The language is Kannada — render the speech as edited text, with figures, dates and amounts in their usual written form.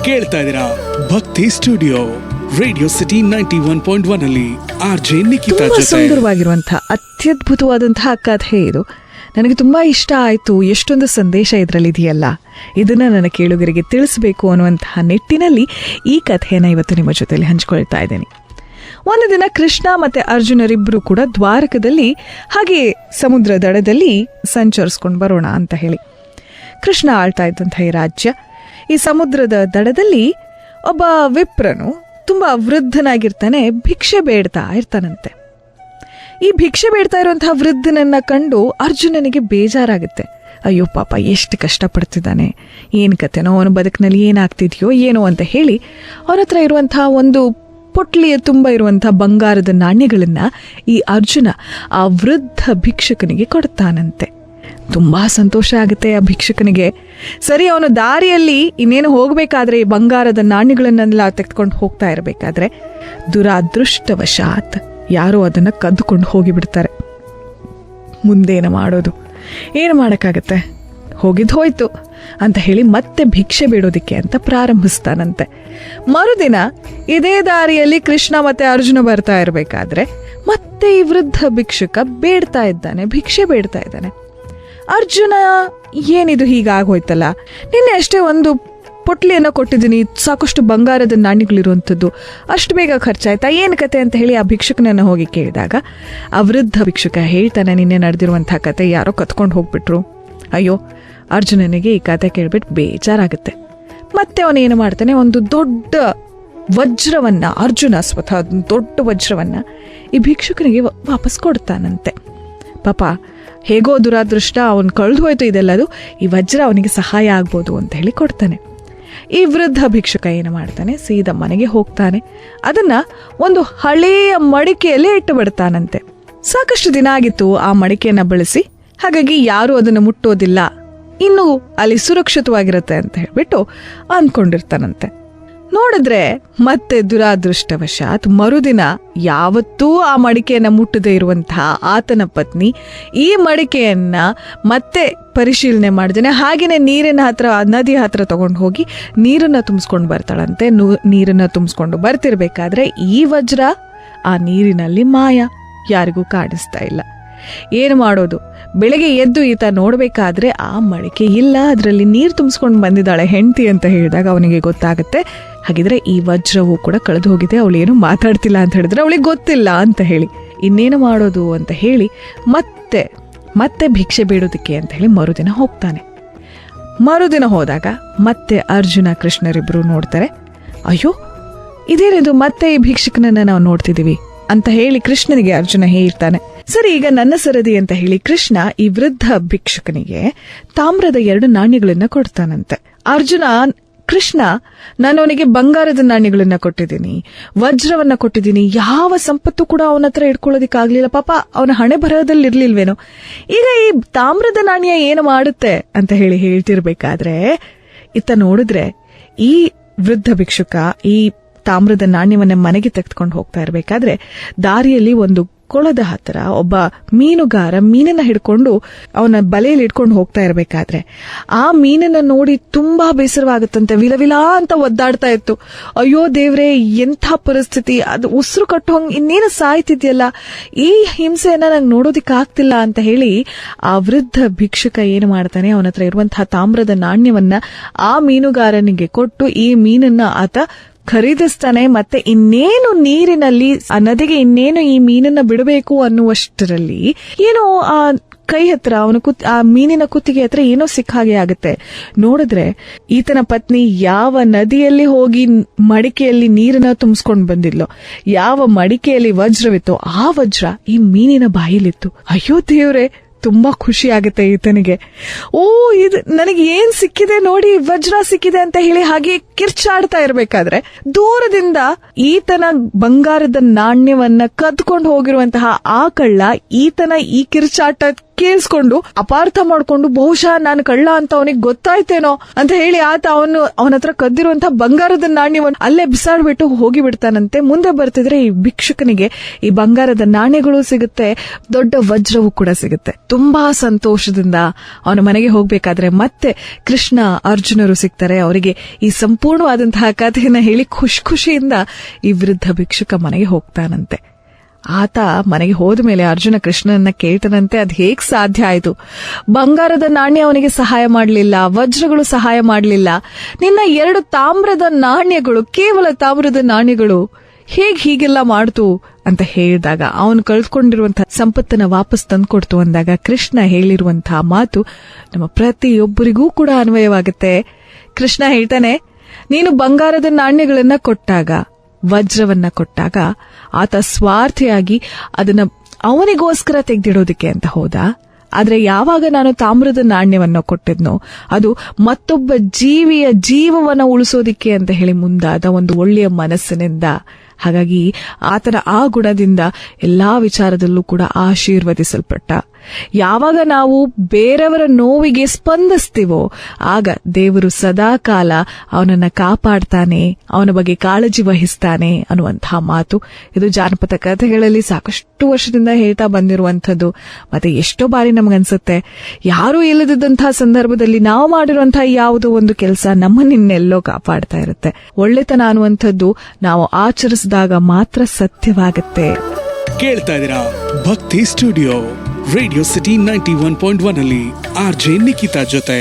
ಕೇಳ್ತಾ ಇದೀರಾ ಭಕ್ತಿ ಸ್ಟುಡಿಯೋ ರೇಡಿಯೋ ಸಿಟಿ 91.1 ಅಲ್ಲಿ ಆರ್ಜೆ ನಿಖಿತಾ ಜೊತೆ. ಸುಂದರವಾಗಿರುವಂತಹ ಅತ್ಯದ್ಭುತವಾದಂತಹ ಕಥೆ ಇದು. ನನಗೆ ತುಂಬಾ ಇಷ್ಟ ಆಯ್ತು. ಎಷ್ಟೊಂದು ಸಂದೇಶ ಇದರಲ್ಲಿ ಇದೆಯಲ್ಲ, ಇದನ್ನ ನನ್ನ ಕೇಳುಗರಿಗೆ ತಿಳಿಸಬೇಕು ಅನ್ನುವಂತಹ ನಿಟ್ಟಿನಲ್ಲಿ ಈ ಕಥೆಯನ್ನ ಇವತ್ತು ನಿಮ್ಮ ಜೊತೆಲಿ ಹಂಚಿಕೊಳ್ತಾ ಇದ್ದೇನೆ. ಒಂದು ದಿನ ಕೃಷ್ಣ ಮತ್ತೆ ಅರ್ಜುನರಿಬ್ರು ಕೂಡ ದ್ವಾರಕದಲ್ಲಿ ಹಾಗೆ ಸಮುದ್ರ ದಡದಲ್ಲಿ ಸಂಚರಿಸ್ಕೊಂಡು ಬರೋಣ ಅಂತ ಹೇಳಿ ಕೃಷ್ಣ ಆಳ್ತಾ ಇದ್ದಂತಹ ಈ ರಾಜ್ಯ. ಈ ಸಮುದ್ರದ ದಡದಲ್ಲಿ ಒಬ್ಬ ವಿಪ್ರನು ತುಂಬಾ ವೃದ್ಧನಾಗಿರ್ತಾನೆ, ಭಿಕ್ಷೆ ಬೇಡ್ತಾ ಇರ್ತಾನಂತೆ. ಈ ಭಿಕ್ಷೆ ಬೇಡ್ತಾ ಇರುವಂತಹ ವೃದ್ಧನನ್ನ ಕಂಡು ಅರ್ಜುನನಿಗೆ ಬೇಜಾರಾಗುತ್ತೆ. ಅಯ್ಯೋ ಪಾಪ, ಎಷ್ಟು ಕಷ್ಟಪಡ್ತಿದ್ದಾನೆ, ಏನ್ ಕತೆನೋ, ಅವನ ಬದುಕಿನಲ್ಲಿ ಏನಾಗ್ತಿದ್ಯೋ ಏನೋ ಅಂತ ಹೇಳಿ ಅವನ ಹತ್ರ ಇರುವಂತಹ ಒಂದು ಪೊಟ್ಲಿಯ ತುಂಬ ಇರುವಂತಹ ಬಂಗಾರದ ನಾಣ್ಯಗಳನ್ನ ಈ ಅರ್ಜುನ ಆ ವೃದ್ಧ ಭಿಕ್ಷುಕನಿಗೆ ಕೊಡ್ತಾನಂತೆ. ತುಂಬಾ ಸಂತೋಷ ಆಗುತ್ತೆ ಆ ಭಿಕ್ಷುಕನಿಗೆ. ಸರಿ, ಅವನು ದಾರಿಯಲ್ಲಿ ಇನ್ನೇನು ಹೋಗ್ಬೇಕಾದ್ರೆ ಈ ಬಂಗಾರದ ನಾಣ್ಯಗಳನ್ನೆಲ್ಲ ತೆಗೆದುಕೊಂಡು ಹೋಗ್ತಾ ಇರಬೇಕಾದ್ರೆ ದುರಾದೃಷ್ಟವಶಾತ್ ಯಾರೋ ಅದನ್ನ ಕದ್ದುಕೊಂಡು ಹೋಗಿಬಿಡ್ತಾರೆ. ಮುಂದೇನು ಮಾಡೋದು, ಏನು ಮಾಡೋಕ್ಕಾಗತ್ತೆ, ಹೋಗಿದ್ದು ಹೋಯ್ತು ಅಂತ ಹೇಳಿ ಮತ್ತೆ ಭಿಕ್ಷೆ ಬೇಡೋದಿಕ್ಕೆ ಅಂತ ಪ್ರಾರಂಭಿಸ್ತಾನಂತೆ. ಮರುದಿನ ಇದೇ ದಾರಿಯಲ್ಲಿ ಕೃಷ್ಣ ಮತ್ತೆ ಅರ್ಜುನ ಬರ್ತಾ ಇರಬೇಕಾದ್ರೆ ಮತ್ತೆ ಈ ವೃದ್ಧ ಭಿಕ್ಷುಕ ಬೇಡ್ತಾ ಇದ್ದಾನೆ, ಭಿಕ್ಷೆ ಬೇಡ್ತಾ ಇದ್ದಾನೆ. ಅರ್ಜುನ, ಏನಿದು ಹೀಗಾಗೋಯ್ತಲ್ಲ, ನಿನ್ನೆ ಅಷ್ಟೇ ಒಂದು ಪೊಟ್ಲಿಯನ್ನ ಕೊಟ್ಟಿದ್ದೀನಿ, ಸಾಕಷ್ಟು ಬಂಗಾರದ ನಾಣ್ಯಗಳಿರುವಂಥದ್ದು, ಅಷ್ಟು ಬೇಗ ಖರ್ಚಾಯ್ತಾ, ಏನು ಕತೆ ಅಂತ ಹೇಳಿ ಆ ಭಿಕ್ಷುಕನನ್ನ ಹೋಗಿ ಕೇಳಿದಾಗ ಆ ವೃದ್ಧ ಭಿಕ್ಷುಕ ಹೇಳ್ತಾನೆ, ನಿನ್ನೆ ನಡೆದಿರುವಂತಹ ಕತೆ ಯಾರೋ ಕತ್ಕೊಂಡು ಹೋಗ್ಬಿಟ್ರು. ಅಯ್ಯೋ, ಅರ್ಜುನನಿಗೆ ಈ ಕತೆ ಕೇಳ್ಬಿಟ್ಟು ಬೇಜಾರಾಗುತ್ತೆ. ಮತ್ತೆ ಅವನೇನು ಮಾಡ್ತಾನೆ, ಒಂದು ದೊಡ್ಡ ವಜ್ರವನ್ನ, ಅರ್ಜುನ ಸ್ವತಃ ದೊಡ್ಡ ವಜ್ರವನ್ನ ಈ ಭಿಕ್ಷುಕನಿಗೆ ವಾಪಸ್ ಕೊಡ್ತಾನಂತೆ. ಪಾಪ ಹೇಗೋ ದುರಾದೃಷ್ಟ, ಅವನು ಕಳೆದು ಹೋಯ್ತು ಇದೆಲ್ಲದು, ಈ ವಜ್ರ ಅವನಿಗೆ ಸಹಾಯ ಆಗ್ಬೋದು ಅಂತ ಹೇಳಿ ಕೊಡ್ತಾನೆ. ಈ ವೃದ್ಧ ಭಿಕ್ಷುಕ ಏನು ಮಾಡ್ತಾನೆ, ಸೀದಾ ಮನೆಗೆ ಹೋಗ್ತಾನೆ, ಅದನ್ನ ಒಂದು ಹಳೆಯ ಮಡಿಕೆಯಲ್ಲಿ ಇಟ್ಟು ಬಿಡ್ತಾನಂತೆ. ಸಾಕಷ್ಟು ದಿನ ಆಗಿತ್ತು ಆ ಮಡಿಕೆಯನ್ನ ಬಳಸಿ, ಹಾಗಾಗಿ ಯಾರು ಅದನ್ನು ಮುಟ್ಟೋದಿಲ್ಲ, ಇನ್ನು ಅಲ್ಲಿ ಸುರಕ್ಷಿತವಾಗಿರುತ್ತೆ ಅಂತ ಹೇಳ್ಬಿಟ್ಟು ಅಂದ್ಕೊಂಡಿರ್ತಾನಂತೆ. ನೋಡಿದ್ರೆ ಮತ್ತೆ ದುರಾದೃಷ್ಟವಶಾತ್ ಮರುದಿನ ಯಾವತ್ತೂ ಆ ಮಡಿಕೆಯನ್ನ ಮುಟ್ಟದೇ ಇರುವಂತಹ ಆತನ ಪತ್ನಿ ಈ ಮಡಿಕೆಯನ್ನ ಮತ್ತೆ ಪರಿಶೀಲನೆ ಮಾಡ್ದೇನೆ ಹಾಗೇನೆ ನೀರಿನ ಹತ್ರ, ನದಿ ಹತ್ರ ತಗೊಂಡು ಹೋಗಿ ನೀರನ್ನ ತುಂಬಿಸ್ಕೊಂಡು ಬರ್ತಾಳಂತೆ. ನೀರನ್ನ ತುಂಬಿಸ್ಕೊಂಡು ಬರ್ತಿರ್ಬೇಕಾದ್ರೆ ಈ ವಜ್ರ ಆ ನೀರಿನಲ್ಲಿ ಮಾಯ, ಯಾರಿಗೂ ಕಾಣಿಸ್ತಾ ಇಲ್ಲ. ಏನು ಮಾಡೋದು? ಬೆಳಗ್ಗೆ ಎದ್ದು ಈತ ನೋಡ್ಬೇಕಾದ್ರೆ ಆ ಮಡಿಕೆ ಇಲ್ಲ, ಅದರಲ್ಲಿ ನೀರು ತುಂಬಿಸ್ಕೊಂಡು ಬಂದಿದ್ದಾಳೆ ಹೆಂಡತಿ ಅಂತ ಹೇಳಿದಾಗ ಅವನಿಗೆ ಗೊತ್ತಾಗುತ್ತೆ, ಹಾಗಿದ್ರೆ ಈ ವಜ್ರವು ಕೂಡ ಕಳೆದು ಹೋಗಿದೆ, ಅವಳೇನು ಮಾತಾಡ್ತಿಲ್ಲ ಅಂತ ಹೇಳಿದ್ರೆ ಅವಳಿಗೆ ಗೊತ್ತಿಲ್ಲ ಅಂತ ಹೇಳಿ. ಇನ್ನೇನು ಮಾಡೋದು ಅಂತ ಹೇಳಿ ಮತ್ತೆ ಭಿಕ್ಷೆ ಬೇಡೋದಕ್ಕೆ ಅಂತ ಹೇಳಿ ಮರುದಿನ ಹೋಗ್ತಾನೆ. ಮರುದಿನ ಹೋದಾಗ ಮತ್ತೆ ಅರ್ಜುನ ಕೃಷ್ಣರಿಬ್ರು ನೋಡ್ತಾರೆ. ಅಯ್ಯೋ, ಇದೇನಿದು, ಮತ್ತೆ ಈ ಭಿಕ್ಷುಕನನ್ನ ನಾವು ನೋಡ್ತಿದೀವಿ ಅಂತ ಹೇಳಿ ಕೃಷ್ಣನಿಗೆ ಅರ್ಜುನ ಹೇಳ್ತಾನೆ. ಸರಿ, ಈಗ ನನ್ನ ಸರದಿ ಅಂತ ಹೇಳಿ ಕೃಷ್ಣ ಈ ವೃದ್ಧ ಭಿಕ್ಷುಕನಿಗೆ ತಾಮ್ರದ 2 ನಾಣ್ಯಗಳನ್ನ ಕೊಡ್ತಾನಂತೆ. ಕೃಷ್ಣ, ನಾನು ಅವನಿಗೆ ಬಂಗಾರದ ನಾಣ್ಯಗಳನ್ನ ಕೊಟ್ಟಿದ್ದೀನಿ, ವಜ್ರವನ್ನ ಕೊಟ್ಟಿದ್ದೀನಿ, ಯಾವ ಸಂಪತ್ತು ಕೂಡ ಅವನ ಹತ್ರ ಇಟ್ಕೊಳ್ಳೋದಿಕ್ಕಾಗ್ಲಿಲ್ಲ. ಪಾಪ ಅವನ ಹಣೆ ಬರಹದಲ್ಲಿ ಇರ್ಲಿಲ್ವೇನೋ, ಈಗ ಈ ತಾಮ್ರದ ನಾಣ್ಯ ಏನು ಮಾಡುತ್ತೆ ಅಂತ ಹೇಳಿ ಹೇಳ್ತಿರ್ಬೇಕಾದ್ರೆ ಇತ್ತ ನೋಡಿದ್ರೆ ಈ ವೃದ್ಧ ಭಿಕ್ಷುಕ ಈ ತಾಮ್ರದ ನಾಣ್ಯವನ್ನ ಮನೆಗೆ ತೆಗೆದುಕೊಂಡು ಹೋಗ್ತಾ ಇರಬೇಕಾದ್ರೆ ದಾರಿಯಲ್ಲಿ ಒಂದು ಕೊಳದ ಹತ್ತಿರ ಒಬ್ಬ ಮೀನುಗಾರ ಮೀನನ್ನ ಹಿಡ್ಕೊಂಡು ಅವನ ಬಲೆಯಲ್ಲಿ ಇಟ್ಕೊಂಡು ಹೋಗ್ತಾ ಇರಬೇಕಾದ್ರೆ ಆ ಮೀನನ್ನ ನೋಡಿ ತುಂಬಾ ಬೇಸರವಾಗುತ್ತಂತೆ. ವಿಲವಿಲ ಅಂತ ಒದ್ದಾಡ್ತಾ ಇತ್ತು. ಅಯ್ಯೋ ದೇವ್ರೆ, ಎಂಥ ಪರಿಸ್ಥಿತಿ, ಅದು ಉಸಿರು ಕಟ್ಟೋಂಗ್ ಇನ್ನೇನು ಸಾಯ್ತಿದ್ಯಲ್ಲ, ಈ ಹಿಂಸೆಯನ್ನ ನಂಗೆ ನೋಡೋದಿಕ್ಕಾಗ್ತಿಲ್ಲ ಅಂತ ಹೇಳಿ ಆ ವೃದ್ಧ ಭಿಕ್ಷುಕ ಏನು ಮಾಡ್ತಾನೆ, ಅವನ ಹತ್ರ ಇರುವಂತಹ ತಾಮ್ರದ ನಾಣ್ಯವನ್ನ ಆ ಮೀನುಗಾರನಿಗೆ ಕೊಟ್ಟು ಈ ಮೀನನ್ನ ಆತ ಖರೀದಿಸ್ತಾನೆ. ಮತ್ತೆ ಇನ್ನೇನು ನೀರಿನಲ್ಲಿ ಆ ನದಿಗೆ ಇನ್ನೇನು ಈ ಮೀನನ್ನ ಬಿಡಬೇಕು ಅನ್ನುವಷ್ಟರಲ್ಲಿ ಏನೋ ಆ ಕೈ ಹತ್ರ ಆ ಮೀನಿನ ಕುತ್ತಿಗೆ ಹತ್ರ ಏನೋ ಸಿಕ್ಕಾಗೆ ಆಗುತ್ತೆ. ನೋಡಿದ್ರೆ ಈತನ ಪತ್ನಿ ಯಾವ ನದಿಯಲ್ಲಿ ಹೋಗಿ ಮಡಿಕೆಯಲ್ಲಿ ನೀರನ್ನ ತುಂಬಿಸ್ಕೊಂಡು ಬಂದಿದ್ಲೋ, ಯಾವ ಮಡಿಕೆಯಲ್ಲಿ ವಜ್ರವಿತ್ತೋ ಆ ವಜ್ರ ಈ ಮೀನಿನ ಬಾಯಿಲಿತ್ತು. ಅಯ್ಯೋ ದೇವ್ರೆ, ತುಂಬಾ ಖುಷಿ ಆಗುತ್ತೆ ಈತನಿಗೆ. ಓ, ಇದು ನನಗೆ ಏನ್ ಸಿಕ್ಕಿದೆ ನೋಡಿ, ವಜ್ರ ಸಿಕ್ಕಿದೆ ಅಂತ ಹೇಳಿ ಹಾಗೆ ಕಿರ್ಚಾಡ್ತಾ ಇರ್ಬೇಕಾದ್ರೆ ದೂರದಿಂದ ಈತನ ಬಂಗಾರದ ನಾಣ್ಯವನ್ನ ಕದ್ಕೊಂಡು ಹೋಗಿರುವಂತಹ ಆ ಕಳ್ಳ ಈತನ ಈ ಕಿರ್ಚಾಟಕ್ಕೆ ಕೇಳಿಸ್ಕೊಂಡು ಅಪಾರ್ಥ ಮಾಡ್ಕೊಂಡು ಬಹುಶಃ ನಾನು ಕಳ್ಳ ಅಂತ ಅವನಿಗೆ ಗೊತ್ತಾಯ್ತೇನೋ ಅಂತ ಹೇಳಿ ಆತ ಅವನ ಹತ್ರ ಕದ್ದಿರುವಂತಹ ಬಂಗಾರದ ನಾಣ್ಯವನ್ನು ಅಲ್ಲೇ ಬಿಸಾಡ್ಬಿಟ್ಟು ಹೋಗಿ ಬಿಡ್ತಾನಂತೆ. ಮುಂದೆ ಬರ್ತಿದ್ರೆ ಈ ಭಿಕ್ಷುಕನಿಗೆ ಈ ಬಂಗಾರದ ನಾಣ್ಯಗಳು ಸಿಗುತ್ತೆ, ದೊಡ್ಡ ವಜ್ರವು ಕೂಡ ಸಿಗುತ್ತೆ. ತುಂಬಾ ಸಂತೋಷದಿಂದ ಅವನ ಮನೆಗೆ ಹೋಗ್ಬೇಕಾದ್ರೆ ಮತ್ತೆ ಕೃಷ್ಣ ಅರ್ಜುನರು ಸಿಗ್ತಾರೆ. ಅವರಿಗೆ ಈ ಸಂಪೂರ್ಣವಾದಂತಹ ಕಥೆಯನ್ನ ಹೇಳಿ ಖುಷಿಯಿಂದ ಈ ವೃದ್ಧ ಭಿಕ್ಷುಕ ಮನೆಗೆ ಹೋಗ್ತಾನಂತೆ. ಆತ ಮನೆಗೆ ಹೋದ ಮೇಲೆ ಅರ್ಜುನ ಕೃಷ್ಣನನ್ನ ಕೇಳ್ತಾನಂತೆ, ಅದ್ ಹೇಗ್ ಸಾಧ್ಯ ಆಯ್ತು? ಬಂಗಾರದ ನಾಣ್ಯ ಅವನಿಗೆ ಸಹಾಯ ಮಾಡಲಿಲ್ಲ, ವಜ್ರಗಳು ಸಹಾಯ ಮಾಡಲಿಲ್ಲ, ನಿನ್ನ 2 ತಾಮ್ರದ ನಾಣ್ಯಗಳು, ಕೇವಲ ತಾಮ್ರದ ನಾಣ್ಯಗಳು ಹೀಗೆಲ್ಲ ಮಾಡ್ತು ಅಂತ ಹೇಳಿದಾಗ, ಅವನು ಕಳ್ಕೊಂಡಿರುವಂತಹ ಸಂಪತ್ತನ್ನ ವಾಪಸ್ ತಂದ್ಕೊಡ್ತು ಅಂದಾಗ ಕೃಷ್ಣ ಹೇಳಿರುವಂತಹ ಮಾತು ನಮ್ಮ ಪ್ರತಿಯೊಬ್ಬರಿಗೂ ಕೂಡ ಅನ್ವಯವಾಗುತ್ತೆ. ಕೃಷ್ಣ ಹೇಳ್ತಾನೆ, ನೀನು ಬಂಗಾರದ ನಾಣ್ಯಗಳನ್ನ ಕೊಟ್ಟಾಗ, ವಜ್ರವನ್ನ ಕೊಟ್ಟಾಗ ಆತ ಸ್ವಾರ್ಥಿಯಾಗಿ ಅದನ್ನ ಅವನಿಗೋಸ್ಕರ ತೆಗೆದಿಡೋದಿಕ್ಕೆ ಅಂತ ಹೋದ. ಆದ್ರೆ ಯಾವಾಗ ನಾನು ತಾಮ್ರದ ನಾಣ್ಯವನ್ನು ಕೊಟ್ಟಿದ್ನೋ ಅದು ಮತ್ತೊಬ್ಬ ಜೀವಿಯ ಜೀವವನ್ನ ಉಳಿಸೋದಿಕ್ಕೆ ಅಂತ ಹೇಳಿ ಮುಂದಾದ ಒಂದು ಒಳ್ಳೆಯ ಮನಸ್ಸಿನಿಂದ. ಹಾಗಾಗಿ ಆತನ ಆ ಗುಣದಿಂದ ಎಲ್ಲಾ ವಿಚಾರದಲ್ಲೂ ಕೂಡ ಆಶೀರ್ವದಿಸಲ್ಪಟ್ಟ. ಯಾವಾಗ ನಾವು ಬೇರೆಯವರ ನೋವಿಗೆ ಸ್ಪಂದಿಸ್ತೀವೋ ಆಗ ದೇವರು ಸದಾ ಕಾಲ ಅವನನ್ನ ಕಾಪಾಡ್ತಾನೆ, ಅವನ ಬಗ್ಗೆ ಕಾಳಜಿ ವಹಿಸ್ತಾನೆ ಅನ್ನುವಂತಹ ಮಾತು ಇದು ಜಾನಪದ ಕಥೆಗಳಲ್ಲಿ ಸಾಕಷ್ಟು ವರ್ಷದಿಂದ ಹೇಳ್ತಾ ಬಂದಿರುವಂಥದ್ದು. ಮತ್ತೆ ಎಷ್ಟೋ ಬಾರಿ ನಮಗನ್ಸುತ್ತೆ, ಯಾರೂ ಇಲ್ಲದಿದ್ದಂತಹ ಸಂದರ್ಭದಲ್ಲಿ ನಾವು ಮಾಡಿರುವಂತಹ ಯಾವುದೋ ಒಂದು ಕೆಲಸ ನಮ್ಮನ್ನೆಲ್ಲೋ ಕಾಪಾಡ್ತಾ ಇರುತ್ತೆ. ಒಳ್ಳೆತನ ಅನ್ನುವಂಥದ್ದು ನಾವು ಆಚರಿಸಿದಾಗ ಮಾತ್ರ ಸತ್ಯವಾಗುತ್ತೆ. ಕೇಳ್ತಾ ಇದ್ದೀರಾ ಭಕ್ತಿ ಸ್ಟುಡಿಯೋ ರೇಡಿಯೋ ಸಿಟಿ 91.1 ಅಲ್ಲಿ RJ ನಿಖಿತಾ ಜೊತೆ.